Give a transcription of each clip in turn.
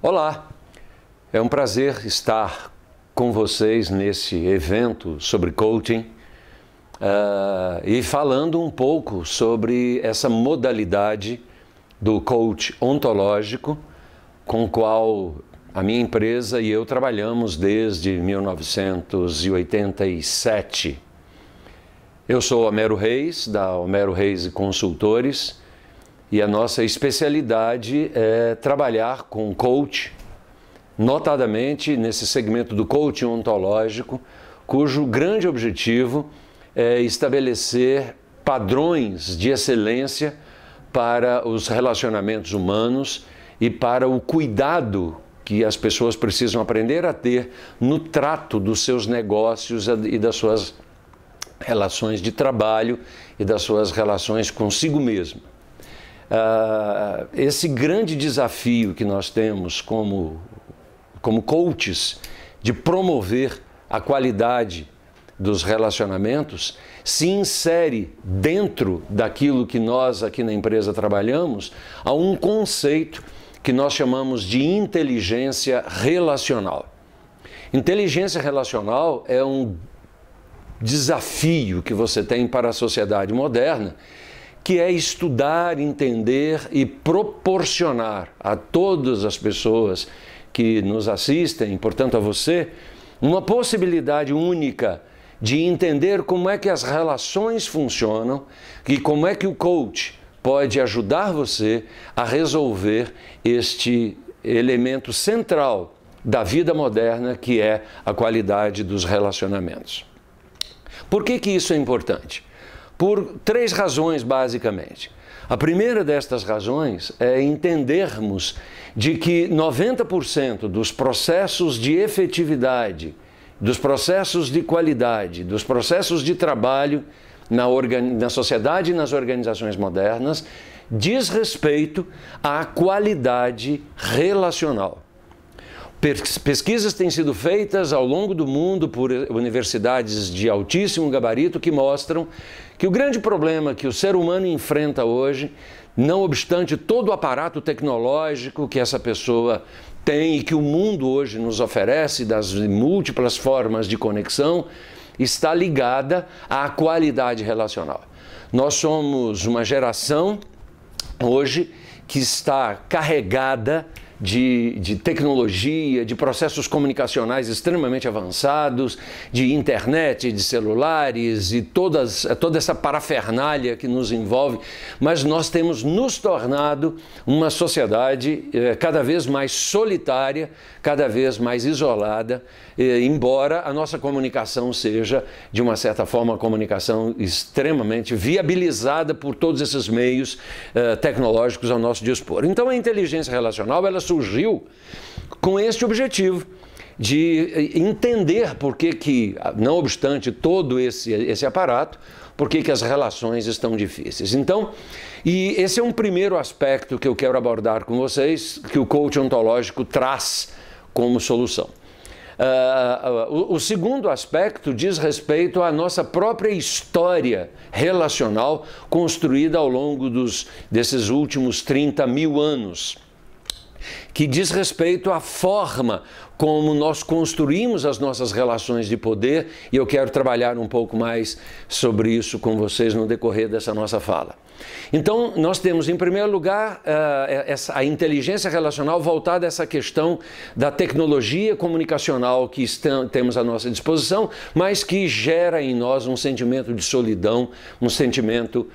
Olá, é um prazer estar com vocês nesse evento sobre coaching e falando um pouco sobre essa modalidade do coach ontológico com o qual a minha empresa e eu trabalhamos desde 1987. Eu sou Homero Reis, da Homero Reis Consultores, e a nossa especialidade é trabalhar com coach, notadamente nesse segmento do coaching ontológico, cujo grande objetivo é estabelecer padrões de excelência para os relacionamentos humanos e para o cuidado que as pessoas precisam aprender a ter no trato dos seus negócios e das suas relações de trabalho e das suas relações consigo mesmo. Esse grande desafio que nós temos como coaches de promover a qualidade dos relacionamentos se insere dentro daquilo que nós aqui na empresa trabalhamos a um conceito que nós chamamos de inteligência relacional. Inteligência relacional é um desafio que você tem para a sociedade moderna, que é estudar, entender e proporcionar a todas as pessoas que nos assistem, portanto a você, uma possibilidade única de entender como é que as relações funcionam e como é que o coach pode ajudar você a resolver este elemento central da vida moderna, que é a qualidade dos relacionamentos. Por que isso é importante? Por três razões, basicamente. A primeira destas razões é entendermos de que 90% dos processos de efetividade, dos processos de qualidade, dos processos de trabalho na sociedade e nas organizações modernas diz respeito à qualidade relacional. Pesquisas têm sido feitas ao longo do mundo por universidades de altíssimo gabarito que mostram que o grande problema que o ser humano enfrenta hoje, não obstante todo o aparato tecnológico que essa pessoa tem e que o mundo hoje nos oferece, das múltiplas formas de conexão, está ligada à qualidade relacional. Nós somos uma geração hoje que está carregada de tecnologia, de processos comunicacionais extremamente avançados, de internet, de celulares e toda essa parafernália que nos envolve, mas nós temos nos tornado uma sociedade cada vez mais solitária, cada vez mais isolada, embora a nossa comunicação seja, de uma certa forma, uma comunicação extremamente viabilizada por todos esses meios tecnológicos ao nosso dispor. Então a inteligência relacional, ela surgiu com este objetivo de entender por que não obstante todo esse aparato, por que as relações estão difíceis. Então, e esse é um primeiro aspecto que eu quero abordar com vocês, que o coach ontológico traz como solução. O segundo aspecto diz respeito à nossa própria história relacional construída ao longo desses últimos 30 mil anos, que diz respeito à forma como nós construímos as nossas relações de poder, e eu quero trabalhar um pouco mais sobre isso com vocês no decorrer dessa nossa fala. Então, nós temos, em primeiro lugar, a inteligência relacional voltada a essa questão da tecnologia comunicacional que temos à nossa disposição, mas que gera em nós um sentimento de solidão, um sentimento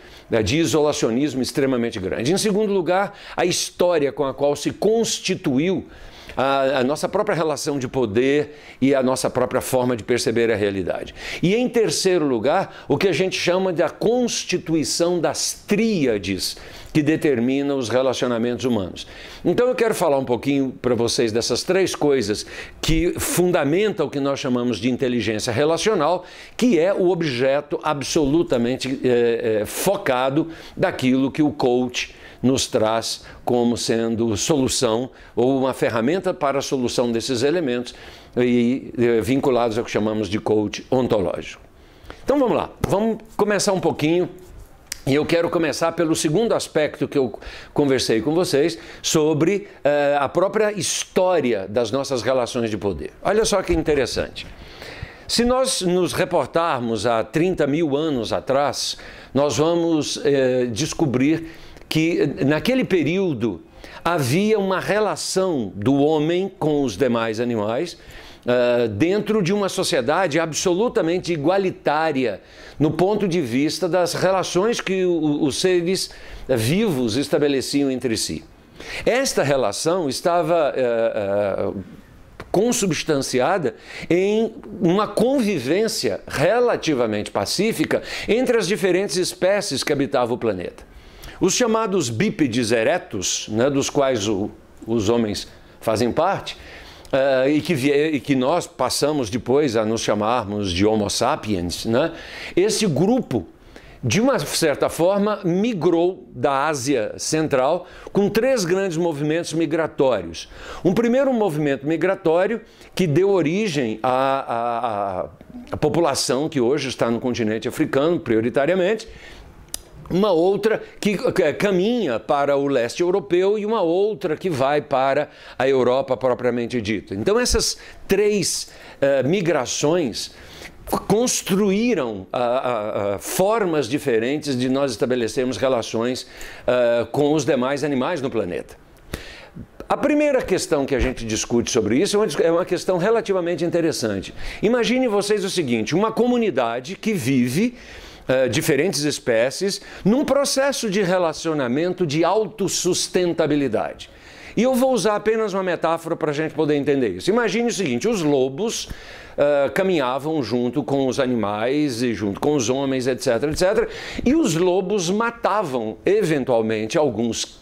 de isolacionismo extremamente grande. Em segundo lugar, a história com a qual se constituiu a nossa própria relação de poder e a nossa própria forma de perceber a realidade. E em terceiro lugar, o que a gente chama da constituição das tríades que determinam os relacionamentos humanos. Então eu quero falar um pouquinho para vocês dessas três coisas que fundamentam o que nós chamamos de inteligência relacional, que é o objeto absolutamente focado daquilo que o coach nos traz como sendo solução ou uma ferramenta para a solução desses elementos e vinculados ao que chamamos de coach ontológico. Então vamos lá, vamos começar um pouquinho E eu quero começar pelo segundo aspecto que eu conversei com vocês, sobre a própria história das nossas relações de poder. Olha só que interessante. Se nós nos reportarmos a 30 mil anos atrás, nós vamos descobrir que naquele período havia uma relação do homem com os demais animais, dentro de uma sociedade absolutamente igualitária no ponto de vista das relações que os seres vivos estabeleciam entre si. Esta relação estava consubstanciada em uma convivência relativamente pacífica entre as diferentes espécies que habitavam o planeta. Os chamados bípedes erectus, né, dos quais os homens fazem parte, e que nós passamos depois a nos chamarmos de Homo sapiens, né? Esse grupo, de uma certa forma, migrou da Ásia Central com 3 grandes movimentos migratórios. Um primeiro movimento migratório que deu origem à população que hoje está no continente africano, prioritariamente, uma outra que caminha para o leste europeu e uma outra que vai para a Europa propriamente dita. Então essas 3 migrações construíram formas diferentes de nós estabelecermos relações com os demais animais no planeta. A primeira questão que a gente discute sobre isso é uma questão relativamente interessante. Imagine vocês o seguinte, uma comunidade que vive diferentes espécies num processo de relacionamento de autossustentabilidade. E eu vou usar apenas uma metáfora para a gente poder entender isso. Imagine o seguinte, os lobos caminhavam junto com os animais e junto com os homens, etc, etc, e os lobos matavam, eventualmente, alguns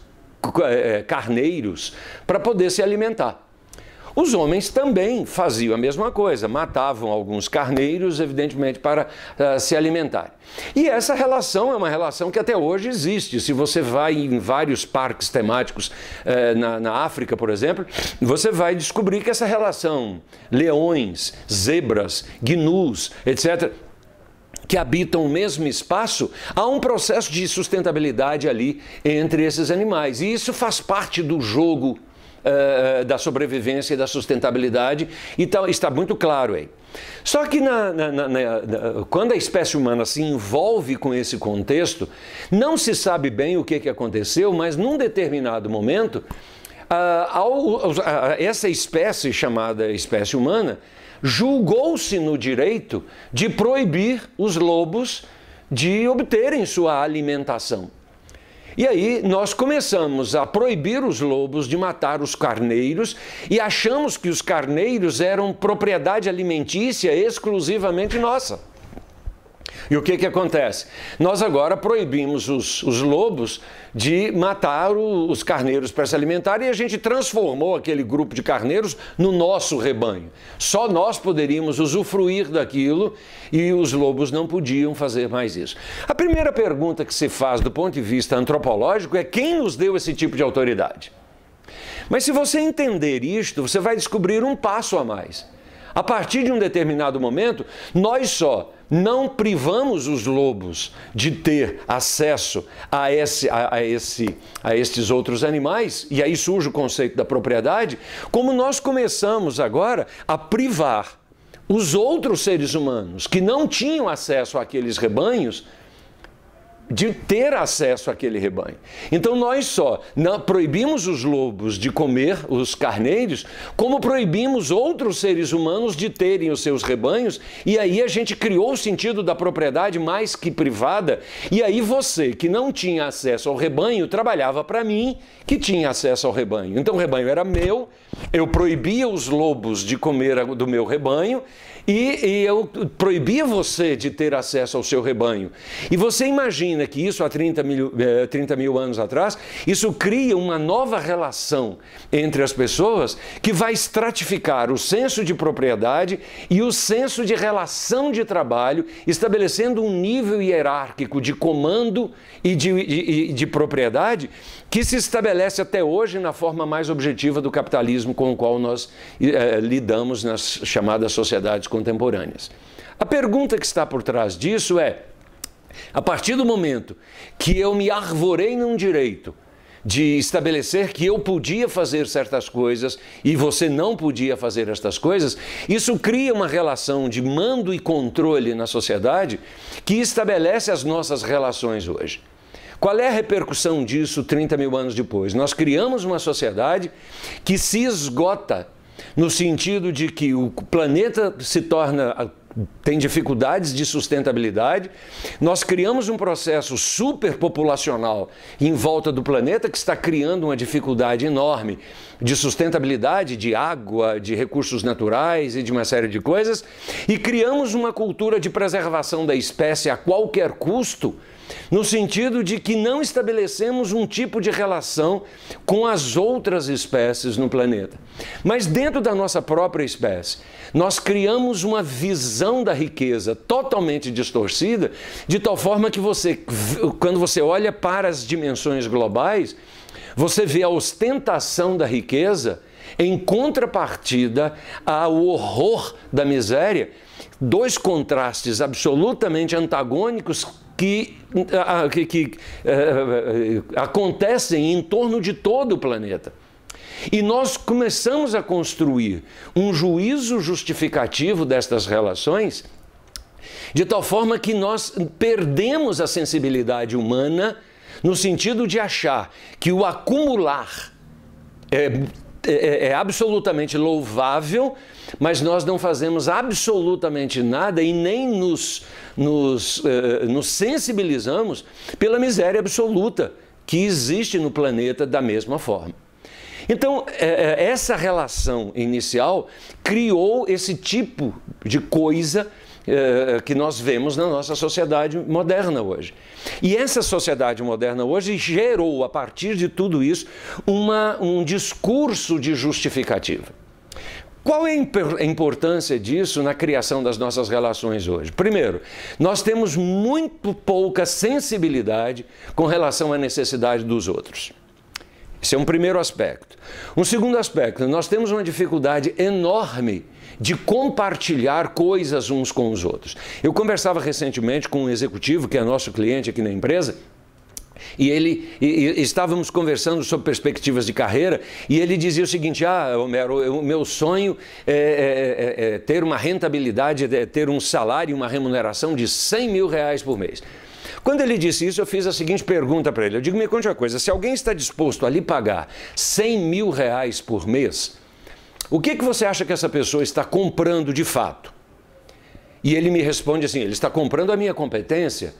carneiros para poder se alimentar. Os homens também faziam a mesma coisa, matavam alguns carneiros, evidentemente, para se alimentar. E essa relação é uma relação que até hoje existe. Se você vai em vários parques temáticos na África, por exemplo, você vai descobrir que essa relação, leões, zebras, gnus, etc., que habitam o mesmo espaço, há um processo de sustentabilidade ali entre esses animais. E isso faz parte do jogo da sobrevivência e da sustentabilidade, e está muito claro aí. Só que quando a espécie humana se envolve com esse contexto, não se sabe bem o que aconteceu, mas num determinado momento, essa espécie chamada espécie humana julgou-se no direito de proibir os lobos de obterem sua alimentação. E aí nós começamos a proibir os lobos de matar os carneiros e achamos que os carneiros eram propriedade alimentícia exclusivamente nossa. E o que acontece? Nós agora proibimos os lobos de matar os carneiros para se alimentar e a gente transformou aquele grupo de carneiros no nosso rebanho. Só nós poderíamos usufruir daquilo e os lobos não podiam fazer mais isso. A primeira pergunta que se faz do ponto de vista antropológico é quem nos deu esse tipo de autoridade? Mas se você entender isto, você vai descobrir um passo a mais. A partir de um determinado momento, nós só não privamos os lobos de ter acesso a estes outros animais, e aí surge o conceito da propriedade, como nós começamos agora a privar os outros seres humanos que não tinham acesso àqueles rebanhos de ter acesso àquele rebanho. Então nós só não proibimos os lobos de comer os carneiros, como proibimos outros seres humanos de terem os seus rebanhos, e aí a gente criou o sentido da propriedade mais que privada, e aí você que não tinha acesso ao rebanho trabalhava para mim que tinha acesso ao rebanho. Então o rebanho era meu, eu proibia os lobos de comer do meu rebanho, e eu proibia você de ter acesso ao seu rebanho. E você imagina que isso há 30 mil anos atrás, isso cria uma nova relação entre as pessoas que vai estratificar o senso de propriedade e o senso de relação de trabalho, estabelecendo um nível hierárquico de comando e de propriedade que se estabelece até hoje na forma mais objetiva do capitalismo com o qual nós lidamos nas chamadas sociedades contemporâneas. A pergunta que está por trás disso é: A partir do momento que eu me arvorei num direito de estabelecer que eu podia fazer certas coisas e você não podia fazer estas coisas, isso cria uma relação de mando e controle na sociedade que estabelece as nossas relações hoje. Qual é a repercussão disso 30 mil anos depois? Nós criamos uma sociedade que se esgota no sentido de que o planeta tem dificuldades de sustentabilidade, nós criamos um processo superpopulacional em volta do planeta que está criando uma dificuldade enorme de sustentabilidade, de água, de recursos naturais e de uma série de coisas, e criamos uma cultura de preservação da espécie a qualquer custo, no sentido de que não estabelecemos um tipo de relação com as outras espécies no planeta. Mas dentro da nossa própria espécie, nós criamos uma visão da riqueza totalmente distorcida, de tal forma que quando você olha para as dimensões globais, você vê a ostentação da riqueza em contrapartida ao horror da miséria, dois contrastes absolutamente antagônicos que acontecem em torno de todo o planeta. E nós começamos a construir um juízo justificativo destas relações, de tal forma que nós perdemos a sensibilidade humana no sentido de achar que o acumular é absolutamente louvável, mas nós não fazemos absolutamente nada e nem nos sensibilizamos pela miséria absoluta que existe no planeta da mesma forma. Então, essa relação inicial criou esse tipo de coisa que nós vemos na nossa sociedade moderna hoje. E essa sociedade moderna hoje gerou, a partir de tudo isso, um discurso de justificativa. Qual é a importância disso na criação das nossas relações hoje? Primeiro, nós temos muito pouca sensibilidade com relação à necessidade dos outros. Esse é um primeiro aspecto. Um segundo aspecto, nós temos uma dificuldade enorme de compartilhar coisas uns com os outros. Eu conversava recentemente com um executivo que é nosso cliente aqui na empresa, e estávamos conversando sobre perspectivas de carreira, e ele dizia o seguinte: Homero, o meu sonho é ter uma rentabilidade, ter um salário, uma remuneração de 100 mil reais por mês. Quando ele disse isso, eu fiz a seguinte pergunta para ele. Eu digo, me conte uma coisa, se alguém está disposto a lhe pagar 100 mil reais por mês, o que você acha que essa pessoa está comprando de fato? E ele me responde assim, ele está comprando a minha competência.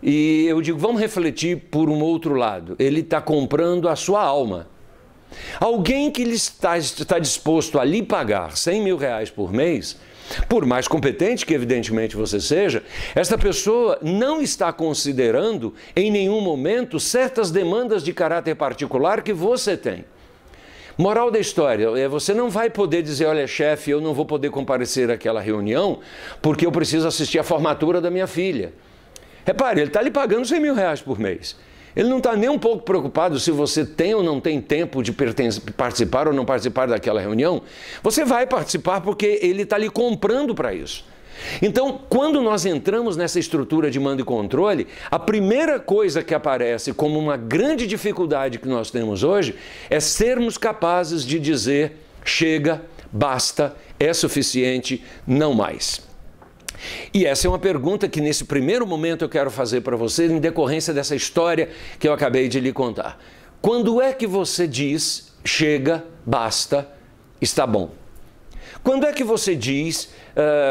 E eu digo, vamos refletir por um outro lado. Ele está comprando a sua alma. Alguém que está disposto a lhe pagar 100 mil reais por mês, por mais competente que evidentemente você seja, esta pessoa não está considerando em nenhum momento certas demandas de caráter particular que você tem. Moral da história, você não vai poder dizer, olha chefe, eu não vou poder comparecer àquela reunião porque eu preciso assistir à formatura da minha filha. Repare, ele está lhe pagando 100 mil reais por mês. Ele não está nem um pouco preocupado se você tem ou não tem tempo de participar ou não participar daquela reunião. Você vai participar porque ele está lhe comprando para isso. Então, quando nós entramos nessa estrutura de mando e controle, a primeira coisa que aparece como uma grande dificuldade que nós temos hoje é sermos capazes de dizer, chega, basta, é suficiente, não mais. E essa é uma pergunta que nesse primeiro momento eu quero fazer para você em decorrência dessa história que eu acabei de lhe contar. Quando é que você diz, chega, basta, está bom? Quando é que você diz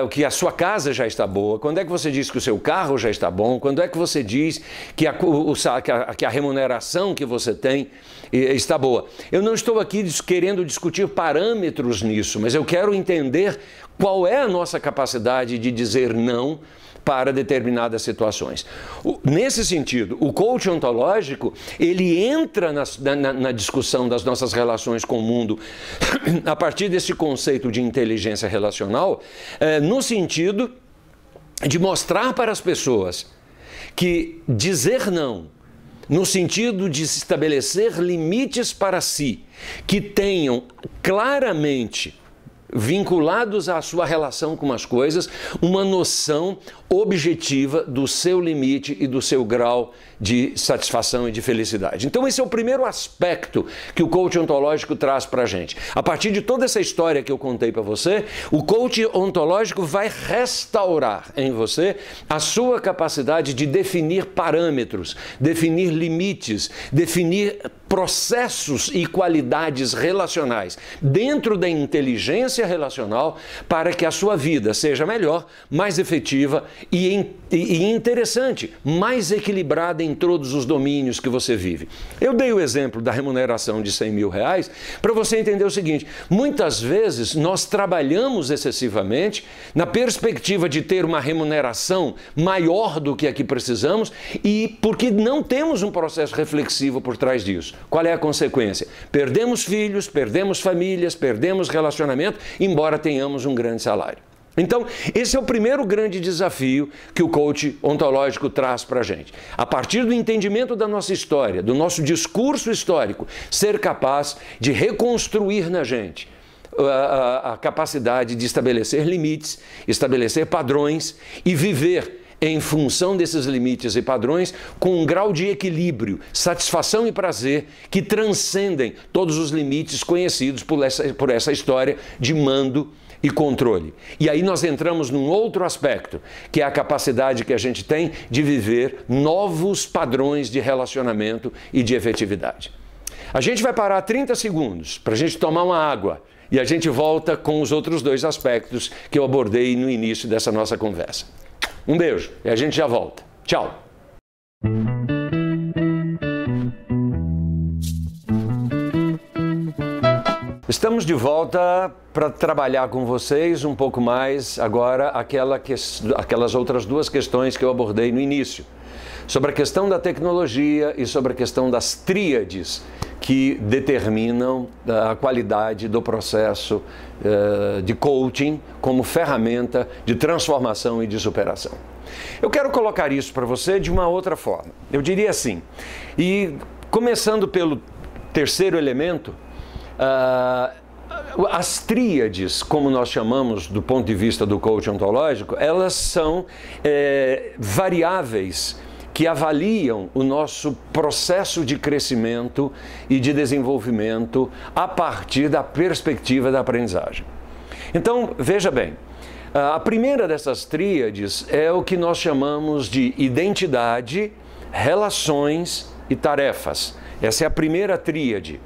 que a sua casa já está boa? Quando é que você diz que o seu carro já está bom? Quando é que você diz que a remuneração que você tem está boa? Eu não estou aqui querendo discutir parâmetros nisso, mas eu quero entender qual é a nossa capacidade de dizer não para determinadas situações. Nesse sentido, o coach ontológico, ele entra na discussão das nossas relações com o mundo a partir desse conceito de inteligência relacional, no sentido de mostrar para as pessoas que dizer não, no sentido de se estabelecer limites para si, que tenham claramente vinculados à sua relação com as coisas, uma noção objetiva do seu limite e do seu grau de satisfação e de felicidade. Então esse é o primeiro aspecto que o coach ontológico traz para a gente. A partir de toda essa história que eu contei para você, o coach ontológico vai restaurar em você a sua capacidade de definir parâmetros, definir limites, definir processos e qualidades relacionais dentro da inteligência relacional para que a sua vida seja melhor, mais efetiva e interessante, mais equilibrada em todos os domínios que você vive. Eu dei o exemplo da remuneração de R$100 mil para você entender o seguinte: muitas vezes nós trabalhamos excessivamente na perspectiva de ter uma remuneração maior do que a que precisamos e porque não temos um processo reflexivo por trás disso. Qual é a consequência? Perdemos filhos, perdemos famílias, perdemos relacionamento, embora tenhamos um grande salário. Então, esse é o primeiro grande desafio que o coach ontológico traz para a gente. A partir do entendimento da nossa história, do nosso discurso histórico, ser capaz de reconstruir na gente a capacidade de estabelecer limites, estabelecer padrões e viver em função desses limites e padrões com um grau de equilíbrio, satisfação e prazer que transcendem todos os limites conhecidos por essa história de mando e controle. E aí nós entramos num outro aspecto, que é a capacidade que a gente tem de viver novos padrões de relacionamento e de efetividade. A gente vai parar 30 segundos para a gente tomar uma água e a gente volta com os outros dois aspectos que eu abordei no início dessa nossa conversa. Um beijo e a gente já volta. Tchau! Estamos de volta para trabalhar com vocês um pouco mais agora aquelas outras duas questões que eu abordei no início. Sobre a questão da tecnologia e sobre a questão das tríades que determinam a qualidade do processo de coaching como ferramenta de transformação e de superação. Eu quero colocar isso para você de uma outra forma. Eu diria assim, e começando pelo terceiro elemento, as tríades, como nós chamamos do ponto de vista do coach ontológico, elas são variáveis que avaliam o nosso processo de crescimento e de desenvolvimento a partir da perspectiva da aprendizagem. Então, veja bem, a primeira dessas tríades é o que nós chamamos de identidade, relações e tarefas. Essa é a primeira tríade.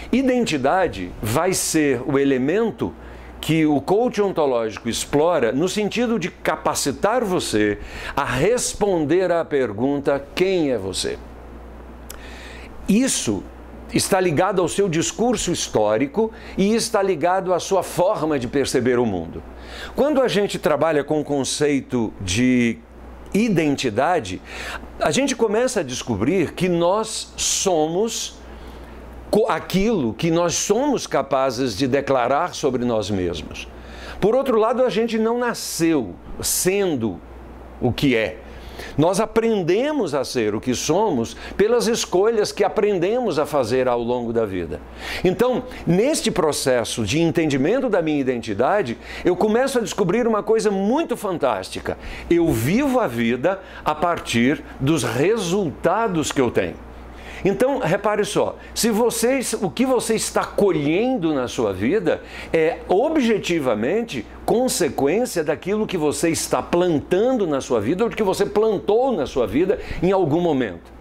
Identidade vai ser o elemento que o coach ontológico explora no sentido de capacitar você a responder à pergunta: quem é você? Isso está ligado ao seu discurso histórico e está ligado à sua forma de perceber o mundo. Quando a gente trabalha com o conceito de identidade, a gente começa a descobrir que nós somos aquilo que nós somos capazes de declarar sobre nós mesmos. Por outro lado, a gente não nasceu sendo o que é. Nós aprendemos a ser o que somos pelas escolhas que aprendemos a fazer ao longo da vida. Então, neste processo de entendimento da minha identidade, eu começo a descobrir uma coisa muito fantástica. Eu vivo a vida a partir dos resultados que eu tenho. Então, repare só, o que você está colhendo na sua vida é objetivamente consequência daquilo que você está plantando na sua vida ou que você plantou na sua vida em algum momento.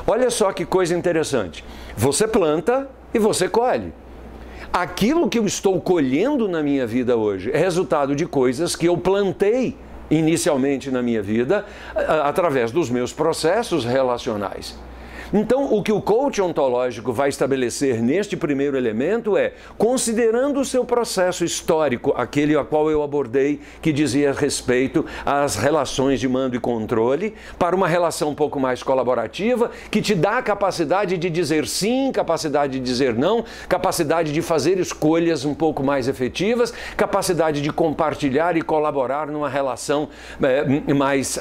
Olha só que coisa interessante. Você planta e você colhe. Aquilo que eu estou colhendo na minha vida hoje é resultado de coisas que eu plantei inicialmente na minha vida através dos meus processos relacionais. Então, o que o coach ontológico vai estabelecer neste primeiro elemento é, considerando o seu processo histórico, aquele a qual eu abordei, que dizia respeito às relações de mando e controle, para uma relação um pouco mais colaborativa, que te dá a capacidade de dizer sim, capacidade de dizer não, capacidade de fazer escolhas um pouco mais efetivas, capacidade de compartilhar e colaborar numa relação mais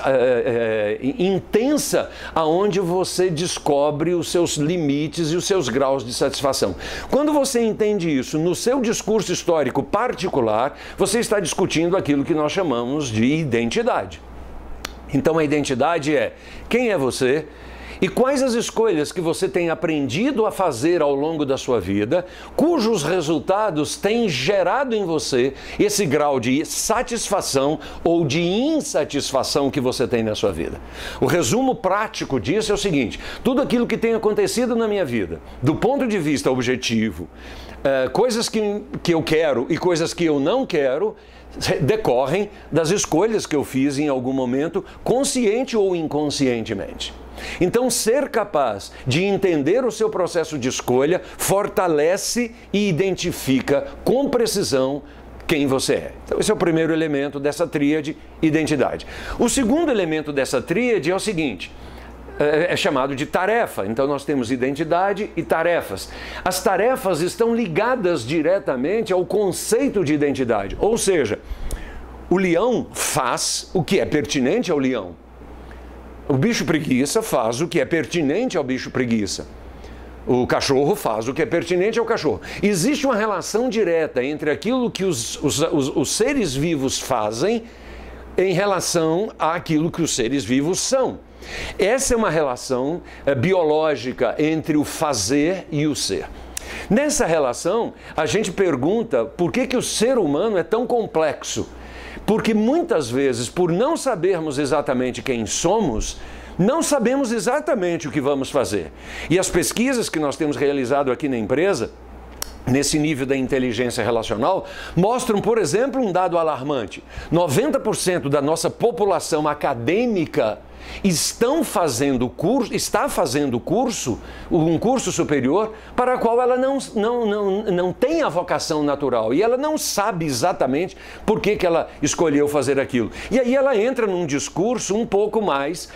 intensa, aonde você descobre descobre os seus limites e os seus graus de satisfação. Quando você entende isso no seu discurso histórico particular, você está discutindo aquilo que nós chamamos de identidade. Então a identidade é quem é você e quais as escolhas que você tem aprendido a fazer ao longo da sua vida, cujos resultados têm gerado em você esse grau de satisfação ou de insatisfação que você tem na sua vida. O resumo prático disso é o seguinte: tudo aquilo que tem acontecido na minha vida, do ponto de vista objetivo, coisas que eu quero e coisas que eu não quero, decorrem das escolhas que eu fiz em algum momento, consciente ou inconscientemente. Então, ser capaz de entender o seu processo de escolha fortalece e identifica com precisão quem você é. Então, esse é o primeiro elemento dessa tríade, identidade. O segundo elemento dessa tríade é o seguinte: é chamado de tarefa. Então nós temos identidade e tarefas. As tarefas estão ligadas diretamente ao conceito de identidade. Ou seja, o leão faz o que é pertinente ao leão. O bicho preguiça faz o que é pertinente ao bicho preguiça. O cachorro faz o que é pertinente ao cachorro. Existe uma relação direta entre aquilo que os seres vivos fazem em relação àquilo que os seres vivos são. Essa é uma relação biológica entre o fazer e o ser. Nessa relação, a gente pergunta por que o ser humano é tão complexo. Porque muitas vezes, por não sabermos exatamente quem somos, não sabemos exatamente o que vamos fazer. E as pesquisas que nós temos realizado aqui na empresa, nesse nível da inteligência relacional, mostram, por exemplo, um dado alarmante. 90% da nossa população acadêmica está fazendo um curso superior para o qual ela não tem a vocação natural e ela não sabe exatamente por que ela escolheu fazer aquilo. E aí ela entra num discurso um pouco mais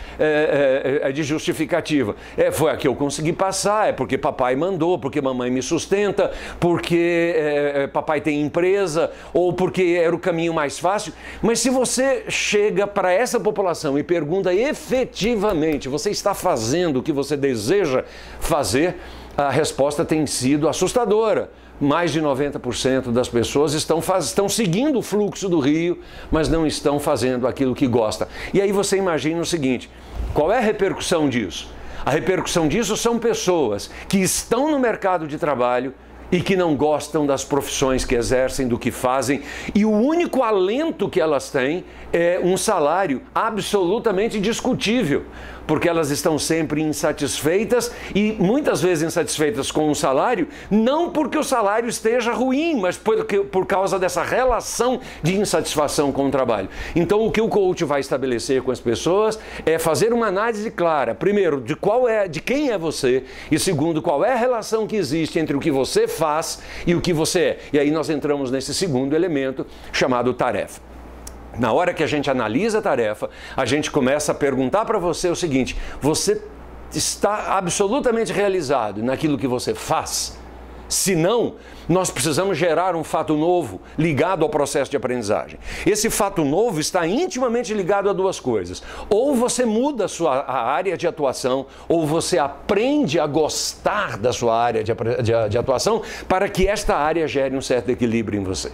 de justificativa. Foi a que eu consegui passar, é porque papai mandou, porque mamãe me sustenta, porque papai tem empresa, ou porque era o caminho mais fácil. Mas se você chega para essa população e pergunta efetivamente, você está fazendo o que você deseja fazer, a resposta tem sido assustadora. Mais de 90% das pessoas estão seguindo o fluxo do rio, mas não estão fazendo aquilo que gosta. E aí você imagina o seguinte: qual é a repercussão disso? A repercussão disso são pessoas que estão no mercado de trabalho e que não gostam das profissões que exercem, do que fazem, e o único alento que elas têm é um salário absolutamente discutível, porque elas estão sempre insatisfeitas e muitas vezes insatisfeitas com o salário, não porque o salário esteja ruim, mas por causa dessa relação de insatisfação com o trabalho. Então o que o coach vai estabelecer com as pessoas é fazer uma análise clara, primeiro, de quem é você, e segundo, qual é a relação que existe entre o que você faz e o que você é. E aí nós entramos nesse segundo elemento chamado tarefa. Na hora que a gente analisa a tarefa, a gente começa a perguntar para você o seguinte: você está absolutamente realizado naquilo que você faz? Se não, nós precisamos gerar um fato novo ligado ao processo de aprendizagem. Esse fato novo está intimamente ligado a duas coisas. Ou você muda a área de atuação, ou você aprende a gostar da sua área de atuação para que esta área gere um certo equilíbrio em você.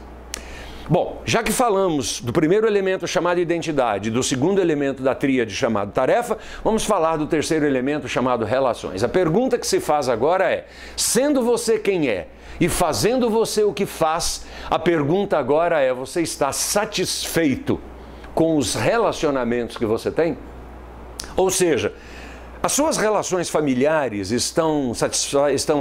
Bom, já que falamos do primeiro elemento chamado identidade, do segundo elemento da tríade chamado tarefa, vamos falar do terceiro elemento chamado relações. A pergunta que se faz agora é: sendo você quem é e fazendo você o que faz, a pergunta agora é: você está satisfeito com os relacionamentos que você tem? Ou seja, as suas relações familiares estão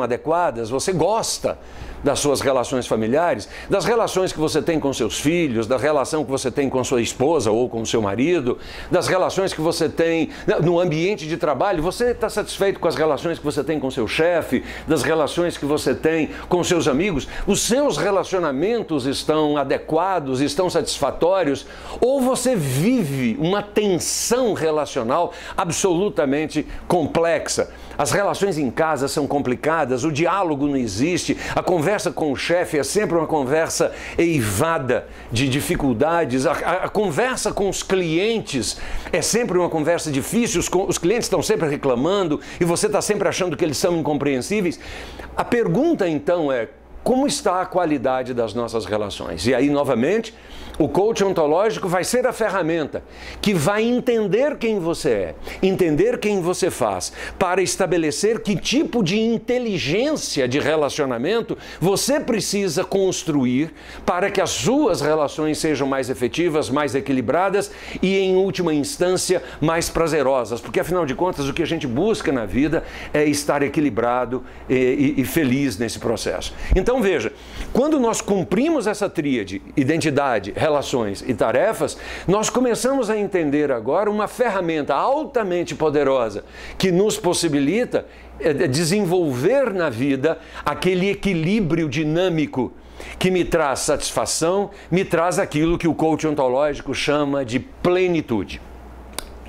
adequadas? Você gosta das suas relações familiares, das relações que você tem com seus filhos, da relação que você tem com sua esposa ou com seu marido, das relações que você tem no ambiente de trabalho? Você está satisfeito com as relações que você tem com seu chefe, das relações que você tem com seus amigos? Os seus relacionamentos estão adequados, estão satisfatórios? Ou você vive uma tensão relacional absolutamente complexa? as relações em casa são complicadas, o diálogo não existe, a conversa com o chefe é sempre uma conversa eivada de dificuldades, a conversa com os clientes é sempre uma conversa difícil, os clientes estão sempre reclamando e você está sempre achando que eles são incompreensíveis. A pergunta então é: como está a qualidade das nossas relações? E aí, novamente, o coach ontológico vai ser a ferramenta que vai entender quem você é, entender quem você faz, para estabelecer que tipo de inteligência de relacionamento você precisa construir para que as suas relações sejam mais efetivas, mais equilibradas e, em última instância, mais prazerosas. Porque, afinal de contas, o que a gente busca na vida é estar equilibrado e feliz nesse processo. Então, veja, quando nós cumprimos essa tríade, identidade, relações e tarefas, nós começamos a entender agora uma ferramenta altamente poderosa que nos possibilita desenvolver na vida aquele equilíbrio dinâmico que me traz satisfação, me traz aquilo que o coach ontológico chama de plenitude.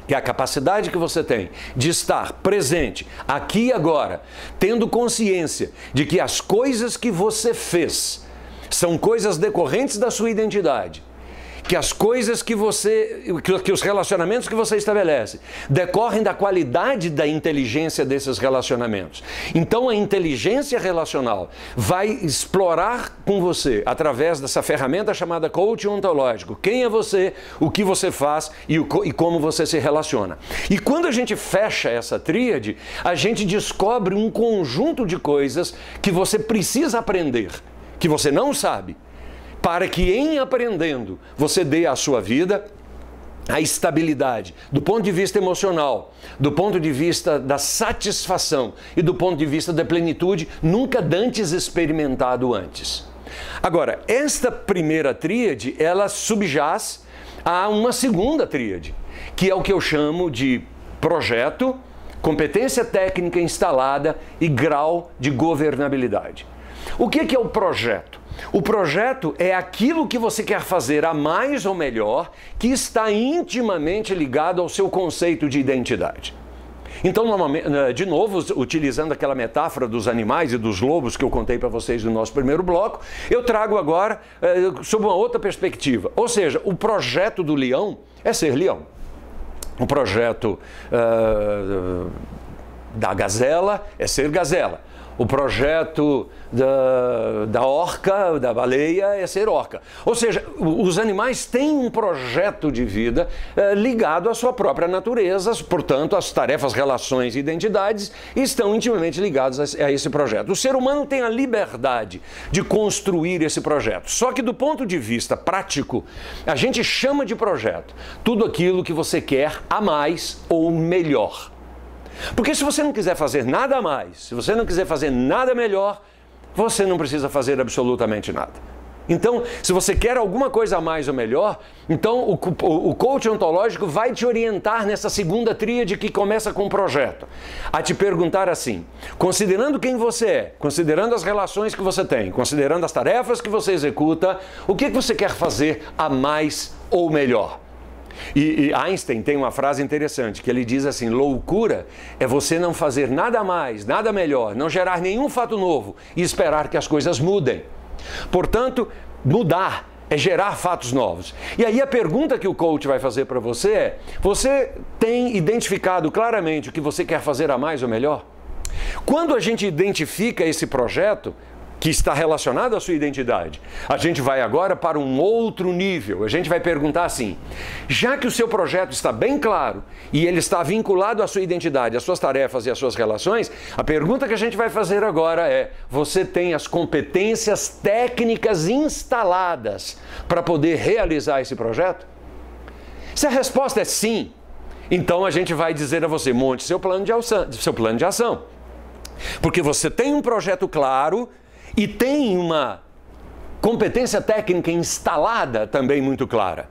Que é a capacidade que você tem de estar presente aqui e agora, tendo consciência de que as coisas que você fez são coisas decorrentes da sua identidade, que as coisas que os relacionamentos que você estabelece decorrem da qualidade da inteligência desses relacionamentos. Então a inteligência relacional vai explorar com você, através dessa ferramenta chamada coach ontológico, quem é você, o que você faz e como você se relaciona. E quando a gente fecha essa tríade, a gente descobre um conjunto de coisas que você precisa aprender, que você não sabe, para que, em aprendendo, você dê à sua vida a estabilidade do ponto de vista emocional, do ponto de vista da satisfação e do ponto de vista da plenitude nunca dantes experimentado antes. Agora, esta primeira tríade, ela subjaz a uma segunda tríade, que é o que eu chamo de projeto, competência técnica instalada e grau de governabilidade. O que é o projeto? O projeto é aquilo que você quer fazer a mais ou melhor, que está intimamente ligado ao seu conceito de identidade. Então, de novo, utilizando aquela metáfora dos animais e dos lobos que eu contei para vocês no nosso primeiro bloco, eu trago agora sob uma outra perspectiva. Ou seja, o projeto do leão é ser leão. O projeto da gazela é ser gazela. O projeto da orca, da baleia, é ser orca. Ou seja, os animais têm um projeto de vida ligado à sua própria natureza, portanto, as tarefas, relações e identidades estão intimamente ligadas a esse projeto. O ser humano tem a liberdade de construir esse projeto. Só que do ponto de vista prático, a gente chama de projeto tudo aquilo que você quer a mais ou melhor. Porque se você não quiser fazer nada a mais, se você não quiser fazer nada melhor, você não precisa fazer absolutamente nada. Então, se você quer alguma coisa a mais ou melhor, então o coach ontológico vai te orientar nessa segunda tríade que começa com o projeto, a te perguntar assim, considerando quem você é, considerando as relações que você tem, considerando as tarefas que você executa, o que você quer fazer a mais ou melhor? E Einstein tem uma frase interessante, que ele diz assim, loucura é você não fazer nada mais, nada melhor, não gerar nenhum fato novo e esperar que as coisas mudem. Portanto, mudar é gerar fatos novos. E aí a pergunta que o coach vai fazer para você é, você tem identificado claramente o que você quer fazer a mais ou melhor? Quando a gente identifica esse projeto, que está relacionado à sua identidade, a gente vai agora para um outro nível. A gente vai perguntar assim, já que o seu projeto está bem claro e ele está vinculado à sua identidade, às suas tarefas e às suas relações, a pergunta que a gente vai fazer agora é, você tem as competências técnicas instaladas para poder realizar esse projeto? Se a resposta é sim, então a gente vai dizer a você, monte seu plano de ação. Porque você tem um projeto claro e tem uma competência técnica instalada também muito clara.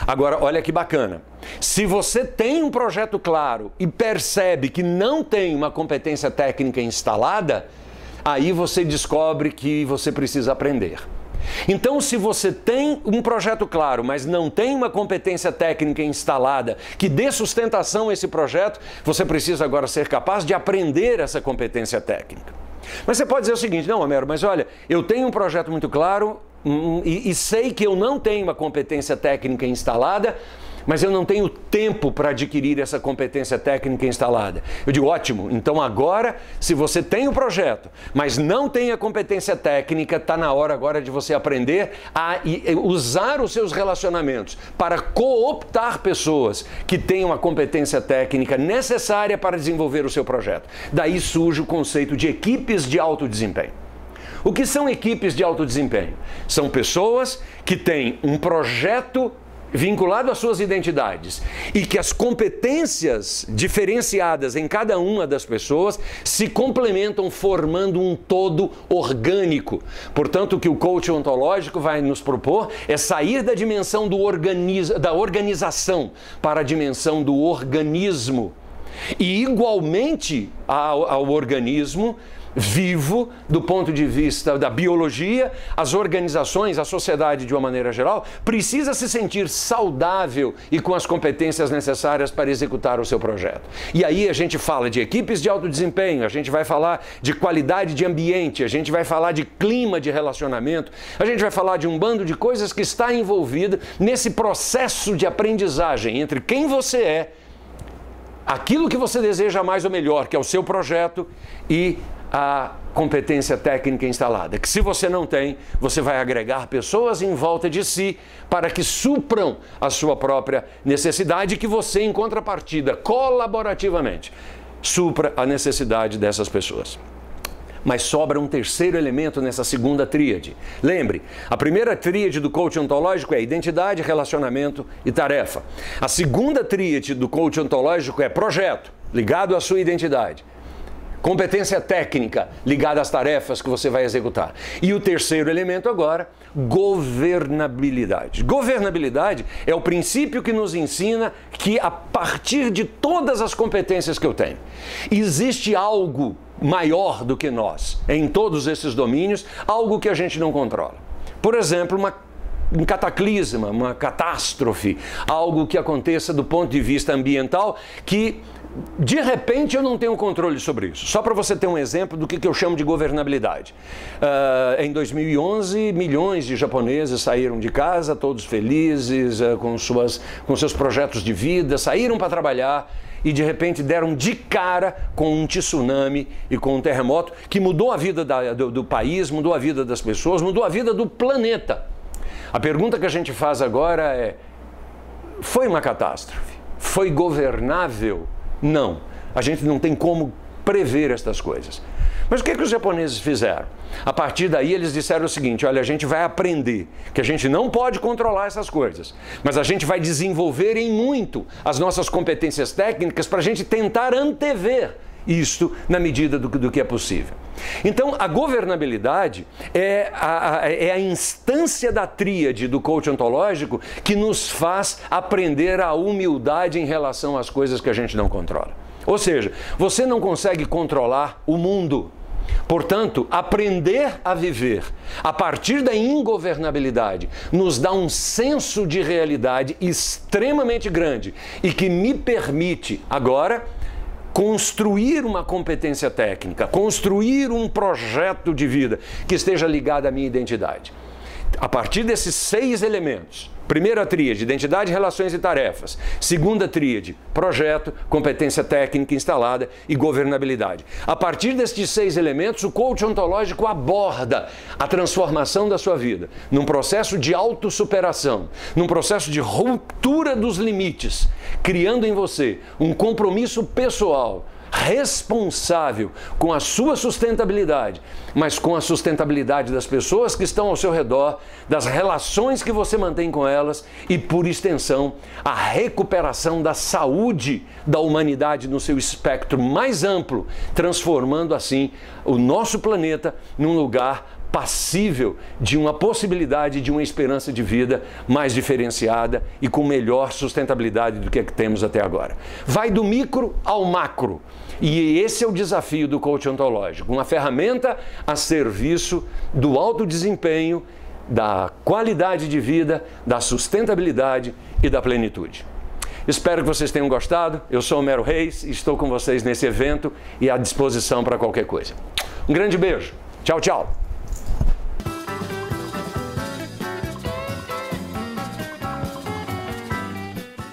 Agora, olha que bacana. Se você tem um projeto claro e percebe que não tem uma competência técnica instalada, aí você descobre que você precisa aprender. Então, se você tem um projeto claro, mas não tem uma competência técnica instalada que dê sustentação a esse projeto, você precisa agora ser capaz de aprender essa competência técnica. Mas você pode dizer o seguinte: não, Homero, mas olha, eu tenho um projeto muito claro e sei que eu não tenho uma competência técnica instalada, mas eu não tenho tempo para adquirir essa competência técnica instalada. Eu digo, ótimo, então agora, se você tem o projeto, mas não tem a competência técnica, está na hora agora de você aprender a usar os seus relacionamentos para cooptar pessoas que tenham a competência técnica necessária para desenvolver o seu projeto. Daí surge o conceito de equipes de alto desempenho. O que são equipes de alto desempenho? São pessoas que têm um projeto vinculado às suas identidades e que as competências diferenciadas em cada uma das pessoas se complementam formando um todo orgânico. Portanto, o que o coach ontológico vai nos propor é sair da dimensão da organização para a dimensão do organismo. E igualmente ao organismo vivo, do ponto de vista da biologia, as organizações, a sociedade de uma maneira geral, precisa se sentir saudável e com as competências necessárias para executar o seu projeto. E aí a gente fala de equipes de alto desempenho, a gente vai falar de qualidade de ambiente, a gente vai falar de clima de relacionamento, a gente vai falar de um bando de coisas que está envolvida nesse processo de aprendizagem entre quem você é, aquilo que você deseja mais ou melhor, que é o seu projeto, e a competência técnica instalada, que se você não tem, você vai agregar pessoas em volta de si para que supram a sua própria necessidade, que você, em contrapartida, colaborativamente, supra a necessidade dessas pessoas. Mas sobra um terceiro elemento nessa segunda tríade. Lembre, a primeira tríade do coach ontológico é identidade, relacionamento e tarefa. A segunda tríade do coach ontológico é projeto, ligado à sua identidade. Competência técnica ligada às tarefas que você vai executar. E o terceiro elemento agora, governabilidade. Governabilidade é o princípio que nos ensina que a partir de todas as competências que eu tenho, existe algo maior do que nós, em todos esses domínios, algo que a gente não controla. Por exemplo, um cataclisma, uma catástrofe, algo que aconteça do ponto de vista ambiental que de repente eu não tenho controle sobre isso. Só para você ter um exemplo do que eu chamo de governabilidade. Em 2011, milhões de japoneses saíram de casa, todos felizes, com seus projetos de vida, saíram para trabalhar e de repente deram de cara com um tsunami e com um terremoto que mudou a vida do país, mudou a vida das pessoas, mudou a vida do planeta. A pergunta que a gente faz agora é: foi uma catástrofe? Foi governável? Não, a gente não tem como prever estas coisas. Mas o que os japoneses fizeram? A partir daí eles disseram o seguinte: olha, a gente vai aprender que a gente não pode controlar essas coisas, mas a gente vai desenvolver em muito as nossas competências técnicas para a gente tentar antever isto na medida do que é possível. Então, a governabilidade é a instância da tríade do coach ontológico que nos faz aprender a humildade em relação às coisas que a gente não controla. Ou seja, você não consegue controlar o mundo. Portanto, aprender a viver a partir da ingovernabilidade nos dá um senso de realidade extremamente grande e que me permite agora construir uma competência técnica, construir um projeto de vida que esteja ligado à minha identidade. A partir desses 6 elementos, primeira tríade, identidade, relações e tarefas. Segunda tríade, projeto, competência técnica instalada e governabilidade. A partir destes 6 elementos, o coach ontológico aborda a transformação da sua vida num processo de autossuperação, num processo de ruptura dos limites, criando em você um compromisso pessoal, responsável com a sua sustentabilidade, mas com a sustentabilidade das pessoas que estão ao seu redor, das relações que você mantém com elas e, por extensão, a recuperação da saúde da humanidade no seu espectro mais amplo, transformando assim o nosso planeta num lugar passível de uma possibilidade de uma esperança de vida mais diferenciada e com melhor sustentabilidade do que temos até agora. Vai do micro ao macro. E esse é o desafio do coach ontológico, uma ferramenta a serviço do alto desempenho da qualidade de vida, da sustentabilidade e da plenitude. Espero que vocês tenham gostado. Eu sou Homero Reis e estou com vocês nesse evento e à disposição para qualquer coisa. Um grande beijo. Tchau, tchau.